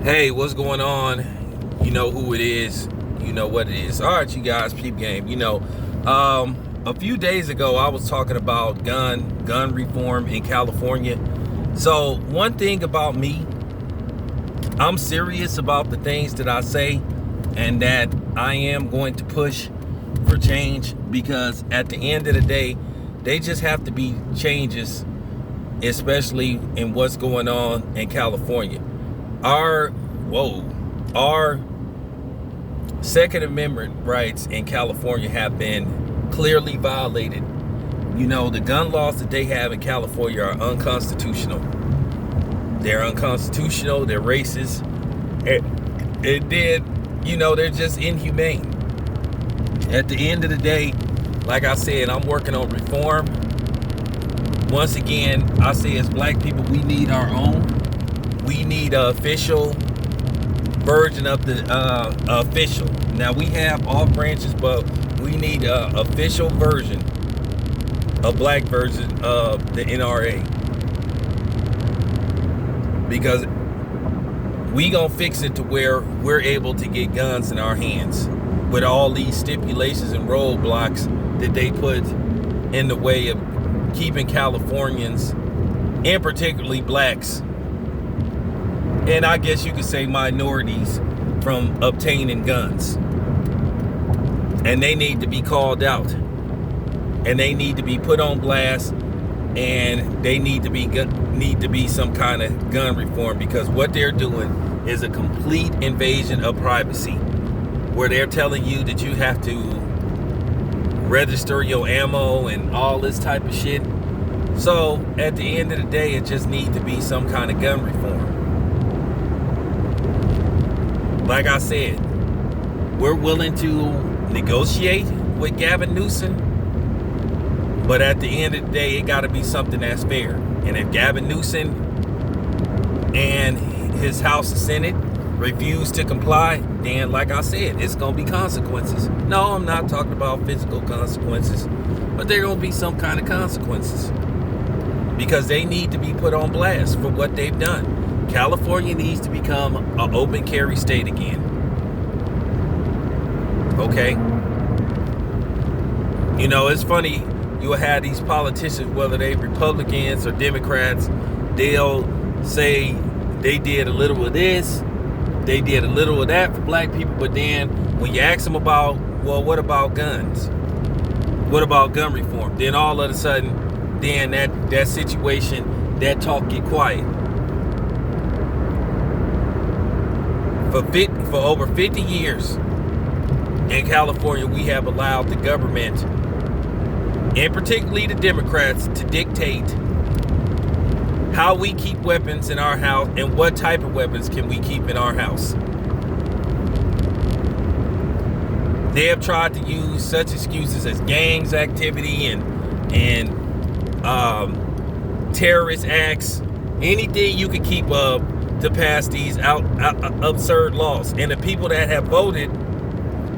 Hey, what's going on? You know who it is. You know what it is. All right, you guys, peep game. A few days ago, I was talking about gun reform in California. So one thing about me, I'm serious about the things that I say, and that I am going to push for change, because at the end of the day, they just have to be changes, especially in what's going on in California. Our Second Amendment rights in California have been clearly violated. You know, the gun laws that they have in California are unconstitutional. They're unconstitutional, they're racist, and then, they're just inhumane. At the end of the day, like I said, I'm working on reform. Once again, I say as black people, we need our own. We need an official version of the official. Now, we have all branches, but we need an official version, a black version of the NRA. Because we gonna fix it to where we're able to get guns in our hands with all these stipulations and roadblocks that they put in the way of keeping Californians, and particularly blacks, and I guess you could say minorities, from obtaining guns. And they need to be called out, and they need to be put on blast, and they need to be some kind of gun reform, because what they're doing is a complete invasion of privacy, where they're telling you that you have to register your ammo and all this type of shit. So at the end of the day, it just needs to be some kind of gun reform. Like I said, we're willing to negotiate with Gavin Newsom, but at the end of the day, it got to be something that's fair. And if Gavin Newsom and his House of Senate refuse to comply, then like I said, it's going to be consequences. No, I'm not talking about physical consequences, but there are going to be some kind of consequences, because they need to be put on blast for what they've done. California needs to become an open carry state again. Okay? You know, it's funny, you'll have these politicians, whether they Republicans or Democrats, they'll say they did a little of this, they did a little of that for black people, but then when you ask them about, well, what about guns? What about gun reform? Then all of a sudden, then that situation, that talk get quiet. For over 50 years in California, we have allowed the government, and particularly the Democrats, to dictate how we keep weapons in our house and what type of weapons can we keep in our house. They have tried to use such excuses as gangs activity and terrorist acts, anything you could keep up to pass these absurd laws. And the people that have voted,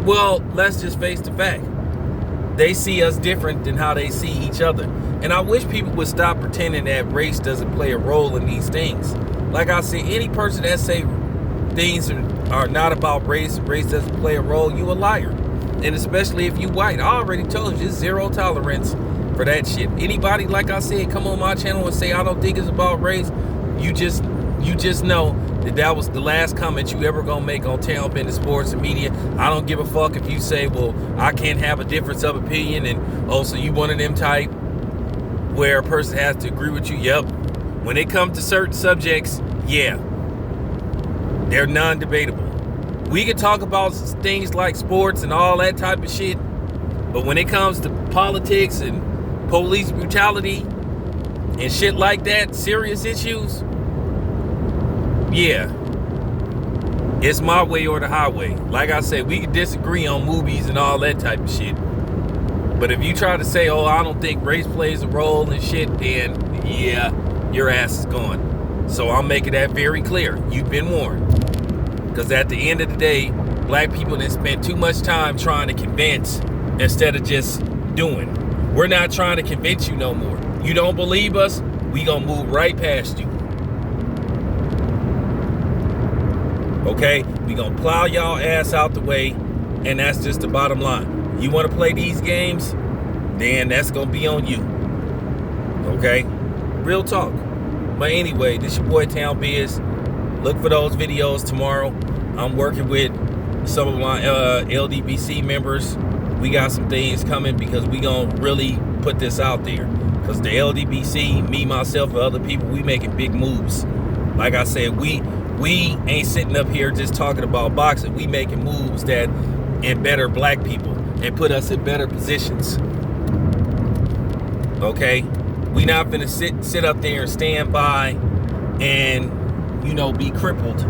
well, let's just face the fact, they see us different than how they see each other. And I wish people would stop pretending that race doesn't play a role in these things. Like I said, any person that say things are not about race doesn't play a role, you a liar. And especially if you white. I already told you, zero tolerance for that shit. Anybody, like I said, come on my channel and say I don't think it's about race, you just know that was the last comment you ever gonna make on Town Bending Sports and Media. I don't give a fuck if you say, well, I can't have a difference of opinion, and so you one of them type where a person has to agree with you. Yep. When it comes to certain subjects, yeah, they're non-debatable. We can talk about things like sports and all that type of shit, but when it comes to politics and police brutality and shit like that, serious issues, yeah, it's my way or the highway. Like I said, we can disagree on movies and all that type of shit, but if you try to say, oh, I don't think race plays a role and shit, then yeah, your ass is gone. So I'm making that very clear. You've been warned. Because at the end of the day, black people done spent too much time trying to convince instead of just doing. We're not trying to convince you no more. You don't believe us, we gonna move right past you. Okay? We gonna plow y'all ass out the way, and that's just the bottom line. You wanna play these games, then that's gonna be on you. Okay? Real talk. But anyway, this your boy Town Biz. Look for those videos tomorrow. I'm working with some of my LDBC members. We got some things coming because we gonna really put this out there. Because the LDBC, me, myself, and other people, we making big moves. Like I said, we ain't sitting up here just talking about boxing. We making moves that better black people and put us in better positions. Okay? We not gonna sit up there and stand by and, you know, be crippled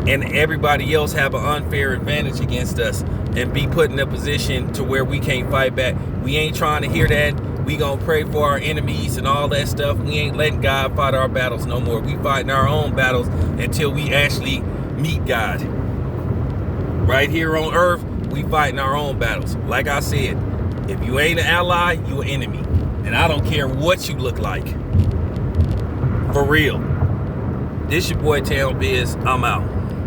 and everybody else have an unfair advantage against us and be put in a position to where we can't fight back. We ain't trying to hear that. We gonna pray for our enemies and all that stuff. We ain't letting God fight our battles no more. We fighting our own battles until we actually meet God. Right here on earth, we fighting our own battles. Like I said, if you ain't an ally, you an enemy. And I don't care what you look like. For real. This your boy Town Biz. I'm out.